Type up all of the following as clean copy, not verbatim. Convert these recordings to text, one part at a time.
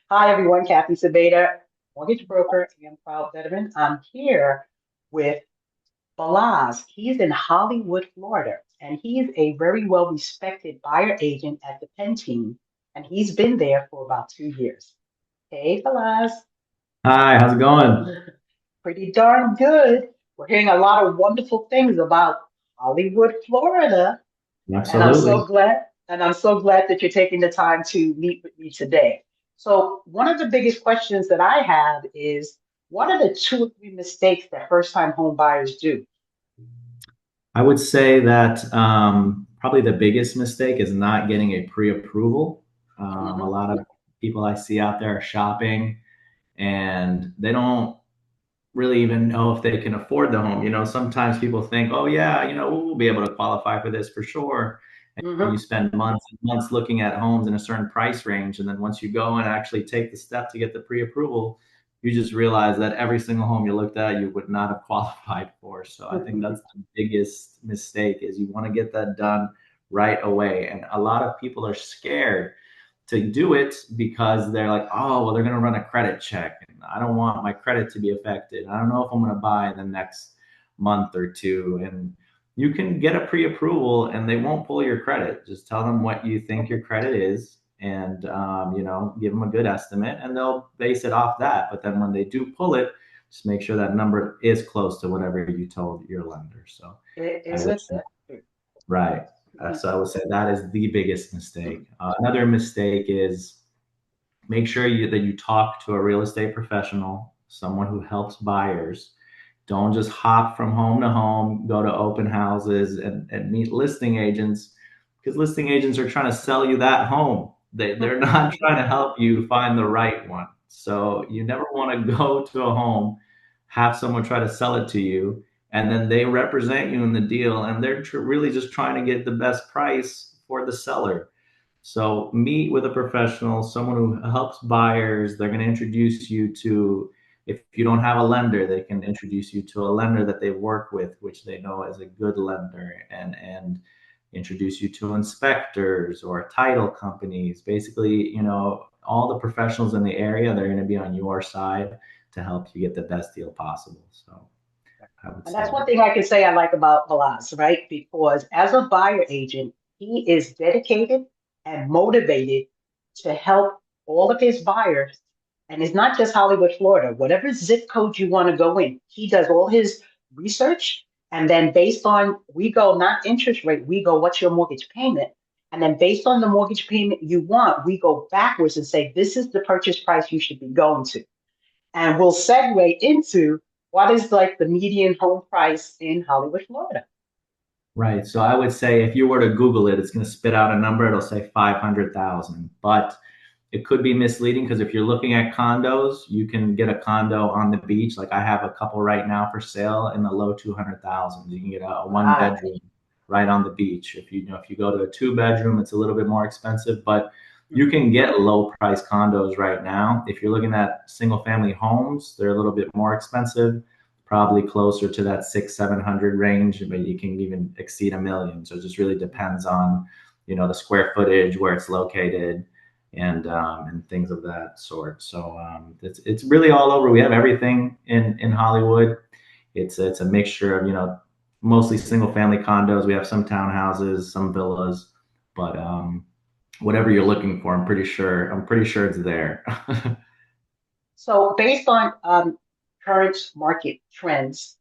Hi, everyone. Cathy Sabater, mortgage broker and proud veteran. I'm here with Balazs. He's in Hollywood, Florida, and he's a very well respected buyer agent at the Penn Team, and he's been there for about 2 years. Hey, Balazs. Hi, how's it going? Pretty darn good. We're hearing a lot of wonderful things about Hollywood, Florida, and I'm Absolutely. so glad, and I'm so glad that you're taking the time to meet with me today. So, one of the biggest questions that I have is, what are the two or three mistakes that first-time home buyers do? I would say that probably the biggest mistake is not getting a pre-approval. A Hmm. lot of people I see out there are shopping and they don't really even know if they can afford the home. Sometimes people think, oh, yeah, we'll be able to qualify for this for sure. And you Hmm. spend months and months looking at homes in a certain price range. And then once you go and actually take the step to get the pre-approval, you just realize that every single home you looked at, you would not have qualified for. So I think that's the biggest mistake is you want to get that done right away. And a lot of people are scared to do it because they're like, oh, well, they're going to run a credit check. And I don't want my credit to be affected. I don't know if I'm going to buy in the next month or two. And you can get a pre-approval and they won't pull your credit. Just tell them what you think your credit is and, give them a good estimate and they'll base it off that. But then when they do pull it, just make sure that number is close to whatever you told your lender. So I Is would it? say, right. So I would say that is the biggest mistake. Another mistake is make sure that you talk to a real estate professional, someone who helps buyers. Don't just hop from home to home, go to open houses and meet listing agents because listing agents are trying to sell you that home. They're not trying to help you find the right one. So you never want to go to a home, have someone try to sell it to you, and then they represent you in the deal and they're really just trying to get the best price for the seller. So meet with a professional, someone who helps buyers. They're going to introduce you to, if you don't have a lender, they can introduce you to a lender that they've worked with, which they know is a good lender, and introduce you to inspectors or title companies. Basically, all the professionals in the area, they're going to be on your side to help you get the best deal possible. So I would And say that's one that. thing I can say I like about Balazs, right? Because as a buyer agent, he is dedicated and motivated to help all of his buyers. And it's not just Hollywood, Florida. Whatever zip code you want to go in, he does all his research. And then based on, we go not interest rate, we go, what's your mortgage payment? And then based on the mortgage payment you want, we go backwards and say, this is the purchase price you should be going to. And we'll segue into what is like the median home price in Hollywood, Florida. Right. So I would say if you were to Google it, it's going to spit out a number. It'll say 500,000. But it could be misleading because if you're looking at condos, you can get a condo on the beach. Like I have a couple right now for sale in the low 200,000. You can get a one Wow. bedroom right on the beach. If you go to a two bedroom, it's a little bit more expensive, but you can get low price condos right now. If you're looking at single family homes, they're a little bit more expensive, probably closer to that 700 range, but you can even exceed 1 million. So it just really depends on, the square footage, where it's located, and things of that sort. So it's really all over. We have everything in Hollywood. It's a mixture of mostly single family condos. We have some townhouses, some villas, but whatever you're looking for, I'm pretty sure it's there. So based on current market trends,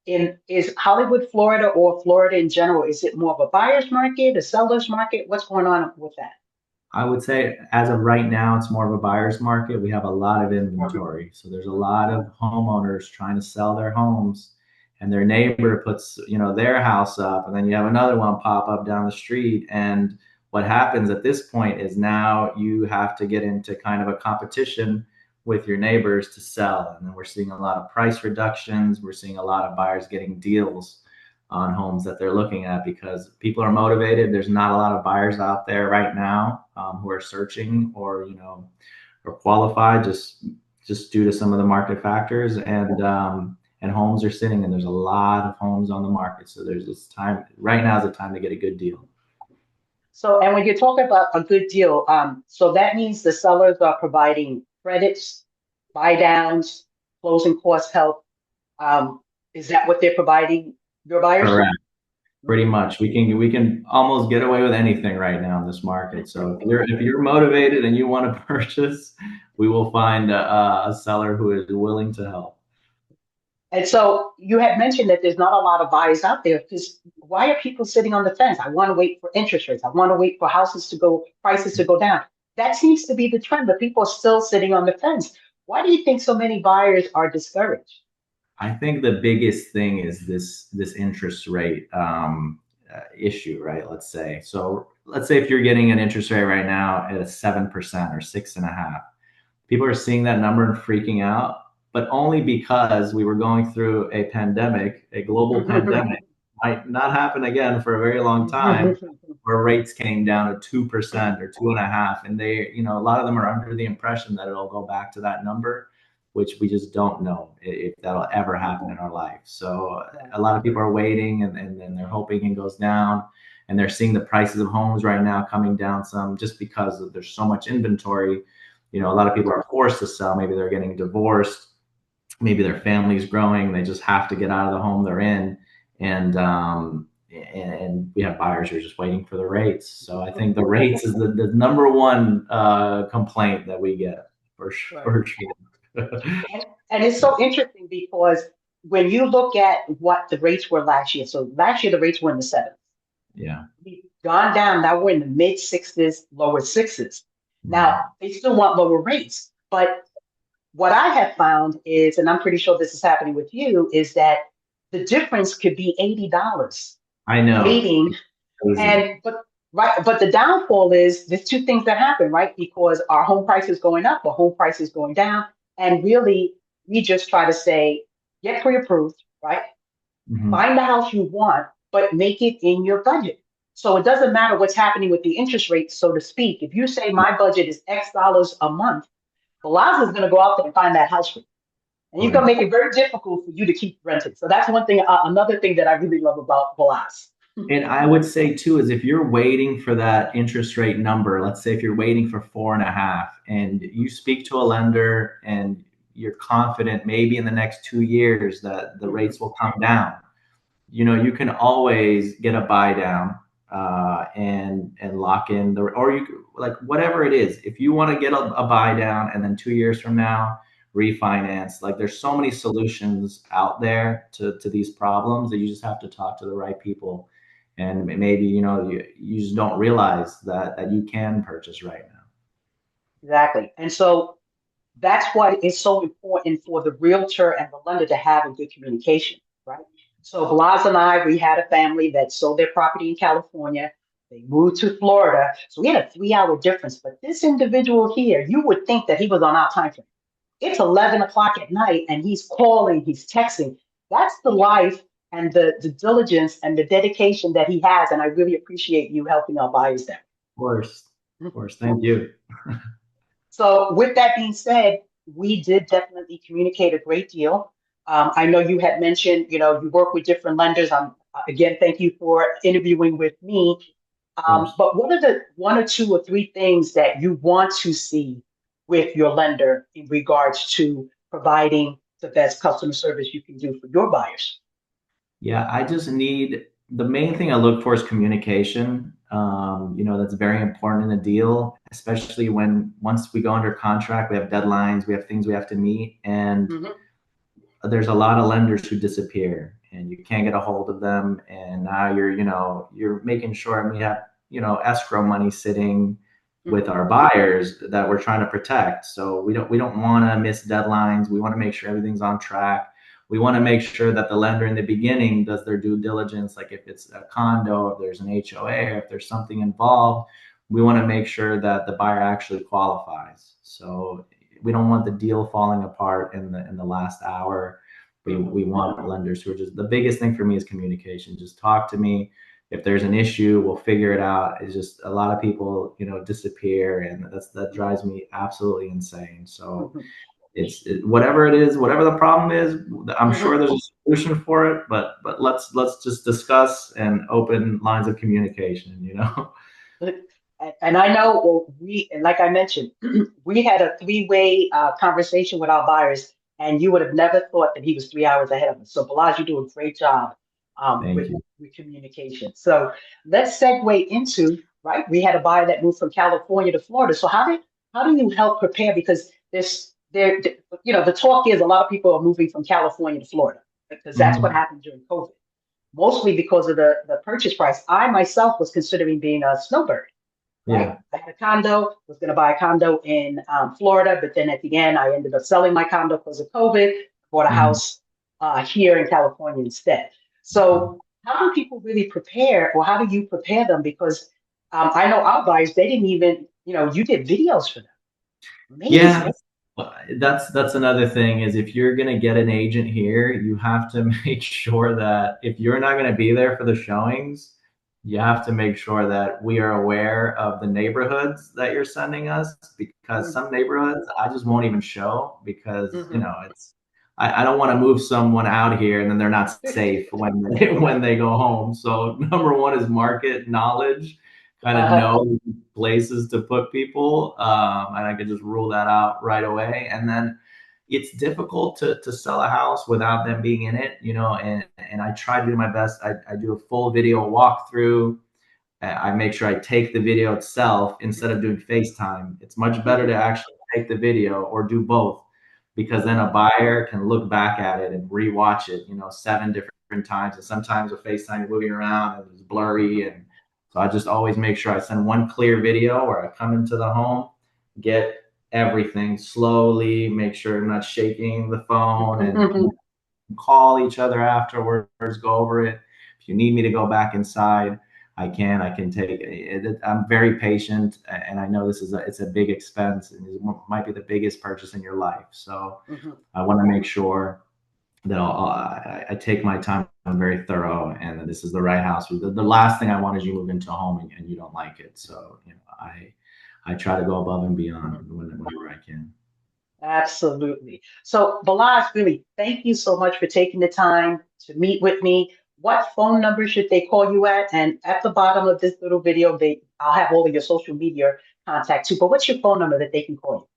in is Hollywood, Florida, or Florida in general, is it more of a buyer's market, a seller's market? What's going on with that? I would say as of right now, it's more of a buyer's market. We have a lot of Mhm. inventory. So there's a lot of homeowners trying to sell their homes and their neighbor puts, their house up and then you have another one pop up down the street. And what happens at this point is now you have to get into kind of a competition with your neighbors to sell. And then we're seeing a lot of price reductions. We're seeing a lot of buyers getting deals on homes that they're looking at because people are motivated. There's not a lot of buyers out there right now who are searching or or qualified just due to some of the market factors and homes are sitting and there's a lot of homes on the market. So there's this time right now is the time to get a good deal. So, and when you're talking about a good deal, so that means the sellers are providing credits, buy downs, closing cost help. Um, is that what they're providing your buyers? Correct. Pretty much. We can almost get away with anything right now in this market. So if you're motivated and you want to purchase, we will find a seller who is willing to help. And so you had mentioned that there's not a lot of buyers out there because why are people sitting on the fence? I want to wait for interest rates. I want to wait for houses to go, prices to go down. That seems to be the trend, but people are still sitting on the fence. Why do you think so many buyers are discouraged? I think the biggest thing is this interest rate issue, right? Let's say if you're getting an interest rate right now at a 7% or 6.5%, people are seeing that number and freaking out, but only because we were going through a pandemic, a global pandemic, might not happen again for a very long time, where rates came down to 2% or 2.5%. And a lot of them are under the impression that it'll go back to that number, which we just don't know if that'll ever happen in our life. So a lot of people are waiting and they're hoping it goes down. And they're seeing the prices of homes right now coming down some just because there's so much inventory. A lot of people are forced to sell. Maybe they're getting divorced. Maybe their family's growing. They just have to get out of the home they're in. And we have buyers who are just waiting for the rates. So I think the rates is the number one complaint that we get Right. for sure. And it's so interesting because when you look at what the rates were last year, so last year the rates were in the sevens. Yeah. We've gone down, now we're in the mid sixes, lower sixes. Now, Mhm. they still want lower rates, but what I have found is, and I'm pretty sure this is happening with you, is that the difference could be $80 I know. waiting. Crazy. And but the downfall is there's two things that happen, right? Because our home price is going up, the home price is going down, and really we just try to say get pre-approved, right? Mhm. Find the house you want, but make it in your budget. So it doesn't matter what's happening with the interest rate, so to speak. If you say my budget is X dollars a month, Balazs is going to go out there and find that house for you. And he's going to Right. make it very difficult for you to keep renting. So that's one thing, another thing that I really love about Balazs. And I would say too is if you're waiting for that interest rate number, let's say if you're waiting for 4.5, and you speak to a lender and you're confident maybe in the next 2 years that the rates will come down, you can always get a buy down and lock in or like whatever it is. If you want to get a buy down and then 2 years from now refinance, like there's so many solutions out there to these problems that you just have to talk to the right people. And maybe, you just don't realize that you can purchase right now. Exactly. And so that's why it's so important for the realtor and the lender to have a good communication, right? So Blas and I, we had a family that sold their property in California. They moved to Florida. So we had a 3 hour difference. But this individual here, you would think that he was on our time frame. It's 11 o'clock at night and he's calling, he's texting. That's the life and the diligence and the dedication that he has. And I really appreciate you helping our buyers there. Of course. Thank you. So, with that being said, we did definitely communicate a great deal. I know you had mentioned, you work with different lenders. Again, thank you for interviewing with me. Of course. But what are the one or two or three things that you want to see with your lender in regards to providing the best customer service you can do for your buyers? Yeah, I just need the main thing I look for is communication. That's very important in a deal, especially when once we go under contract, we have deadlines, we have things we have to meet, and Mhm, there's a lot of lenders who disappear and you can't get a hold of them. And now you're making sure we have, escrow money sitting with mhm, our buyers that we're trying to protect. So we don't want to miss deadlines. We want to make sure everything's on track. We want to make sure that the lender in the beginning does their due diligence, like if it's a condo, if there's an HOA, or if there's something involved, we want to make sure that the buyer actually qualifies. So we don't want the deal falling apart in the last hour. We mhm, want lenders who are just the biggest thing for me is communication. Just talk to me. If there's an issue, we'll figure it out. It's just a lot of people, disappear, and that drives me absolutely insane. So mhm, whatever it is, whatever the problem is, I'm mhm. sure there's a solution for it. But let's just discuss and open lines of communication. And I know, well, like I mentioned, we had a three-way conversation with our buyers, and you would have never thought that he was 3 hours ahead of us. So, Balazs, you do a great job Thank you. with communication. So, let's segue into, right? We had a buyer that moved from California to Florida. So, how do you help prepare? Because the talk is a lot of people are moving from California to Florida because that's what Mhm. happened during COVID, mostly because of the purchase price. I myself was considering being a snowbird, right? Yeah. I had a condo, was going to buy a condo in Florida, but then at the end, I ended up selling my condo because of COVID, bought a Mhm. house here in California instead. Okay. So, how do people really prepare, or how do you prepare them? Because I know our buyers, they didn't even, you did videos for them. Yeah, Amazing. that's another thing is if you're gonna get an agent here, you have to make sure that if you're not gonna be there for the showings, you have to make sure that we are aware of the neighborhoods that you're sending us because Mm-hmm, some neighborhoods I just won't even show because mm-hmm. it's I don't want to move someone out here and then they're not safe when they, when they go home. So number one is market knowledge, kind of Uh-huh. know places to put people, and I could just rule that out right away. And then it's difficult to sell a house without them being in it, and I try to do my best. I do a full video walkthrough. I make sure I take the video itself instead of doing FaceTime. It's much better to actually take the video or do both because then Mm-hmm, a buyer can look back at it and rewatch it, seven different times. And sometimes with FaceTime, you're moving around and it's blurry. And so I just always make sure I send one clear video where I come into the home, get everything slowly, make sure I'm not shaking the phone and mm-hmm. call each other afterwards, go over it. If you need me to go back inside, I can. I can take it. I'm very patient, and I know it's a big expense, and it might be the biggest purchase in your life. So Mm-hmm. I want to make sure that I take my time. I'm very thorough, and that this is the right house. The last thing I want is you move into a home and you don't like it. So I try to go above and beyond Mm-hmm. whenever I can. Absolutely. So, Balazs, really, thank you so much for taking the time to meet with me. What phone number should they call you at? And at the bottom of this little video, I'll have all of your social media contact too. But what's your phone number that they can call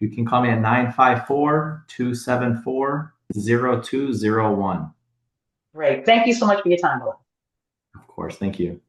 You can call me at 954-274-0201. you? Great. Thank you so much for your time, Balazs. Of course. Thank you.